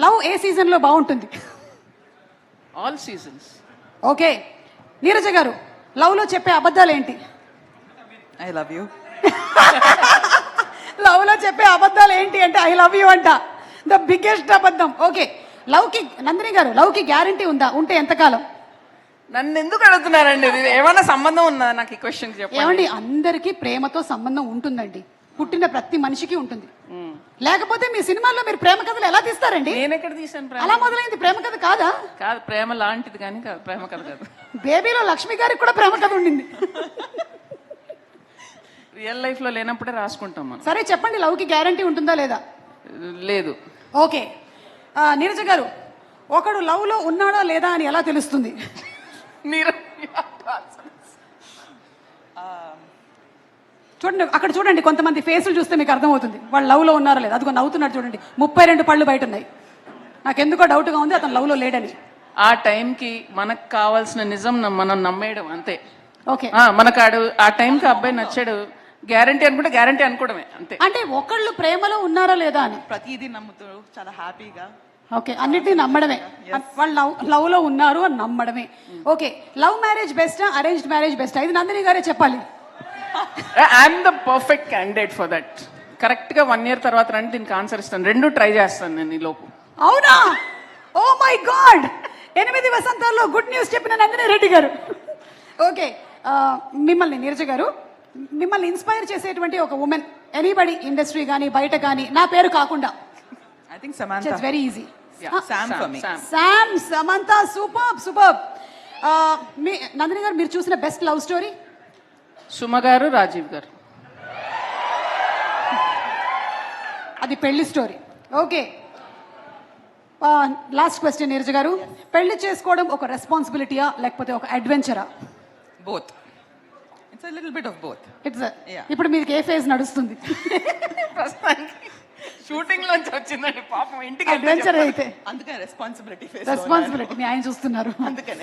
Love ఏ సీజన్లో బాగుంటుంది? All seasons. Okay, Neeraja గారు, లవ్లో చెప్పే అబద్ధాలు ఏంటి? I love you. లవ్లో చెప్పే అబద్ధాలు ఏంటి అంటే ఐ లవ్ యూ అంట, ద బిగ్గెస్ట్ అబద్ధం. ఓకే, లవ్కి నందిని గారు, లవ్కి గ్యారంటీ ఉందా? ఉంటే ఎంతకాలం? నన్ను ఎందుకు అడుగుతున్నారండి? ఇది ఏమైనా సంబంధం ఉందా నాకు ఈ క్వశ్చన్ చెప్పండి. ఏమండి, అందరికీ ప్రేమతో సంబంధం ఉంటుందండి, పుట్టిన ప్రతి మనిషికి ఉంటుంది. లేకపోతే మీ సినిమాల్లో మీరు ప్రేమ కథలు ఎలా తీస్తారండి? నేను ఎక్కడ తీసాను ప్రేమ? అలా మొదలైంది ప్రేమ కథ కాదా? కాదు, ప్రేమ లాంటిది కానీ కాదు, ప్రేమ కథ కాదు. బేబీలో లక్ష్మి గారికి కూడా ప్రేమ కథ ఉండింది. రియల్ లైఫ్ లో లేనప్పుడే రాసుకుంటాం మనం. సరే చెప్పండి, లవ్కి గ్యారంటీ ఉంటుందా లేదా? లేదు. ఓకే, నీరజ గారు, ఒకడు లవ్లో ఉన్నాడా లేదా అని ఎలా తెలుస్తుంది? మీరు చూడండి, అక్కడ చూడండి, కొంతమంది ఫేసులు చూస్తే మీకు అర్థమవుతుంది వాళ్ళు లవ్లో ఉన్నారా లేదా. అదిగో నవ్వుతున్నాడు చూడండి, 32 పళ్ళు బయట ఉన్నాయి. నాకెందుకో డౌట్గా ఉంది అతను లవ్లో లేడని. ఆ టైంకి మనకు కావాల్సిన నిజం మనం నమ్మేయడం అంతే. ఓకే, మనకు ఆ టైంకి అబ్బాయి నచ్చాడు, గ్యారంటీ అనుకుంటే గ్యారంటీ అనుకోవడమే అంతే. అంటే ఒకళ్ళు ప్రేమలో ఉన్నారా లేదా అని ప్రతిదీ నమ్ముతూ చాలా హ్యాపీగా. ఓకే, అన్నిటినీ నమ్మడమే, వాళ్ళు లవ్లో ఉన్నారు అని నమ్మడమే. ఓకే, లవ్ మ్యారేజ్ బెస్టా, అరేంజ్డ్ మ్యారేజ్ బెస్టా? ఇది నందిని గారే చెప్పాలి. I'm the perfect candidate for that. Correct గా 1 year తర్వాత రండి, దీనికి ఆన్సర్ ఇస్తాను. 2 ట్రై చేస్తాను నేను ఈ లోపు. అవునా? ఓ మై గాడ్, 8 వసంతాల్లో గుడ్ న్యూస్ చెప్పిన నందిని రెడ్డి గారు. ఓకే, మిమ్మల్ని నీరజ గారు, మిమ్మల్ని ఇన్స్పైర్ చేసేటువంటి ఒక ఉమెన్, ఎనీబడి, ఇండస్ట్రీ కానీ బయట కానీ, నా పేరు కాకుండా. I think Samantha. Very easy. Sam for me. Sam, Samantha, super. మీ నందిని గారు, మీరు చూసిన బెస్ట్ లవ్ స్టోరీ? సుమ గారు, రాజీవ్ గారు. అది పెళ్లి story. Okay, last question Neeraja గారు, పెళ్లి చేసుకోవడం ఒక రెస్పాన్సిబిలిటీయా లేకపోతే ఒక అడ్వెంచరా? Both. It's a little bit of both. It's Yeah. ఇప్పుడు మీకు ఏ ఫేజ్ నడుస్తుంది? షూటింగ్ లోంచి వచ్చిందండి పాపం, ఇంటికి అడ్వెంచర్ అయితే అందుకనే రెస్పాన్సిబిలిటీ మీ ఆయన చూస్తున్నారు. అందుకనే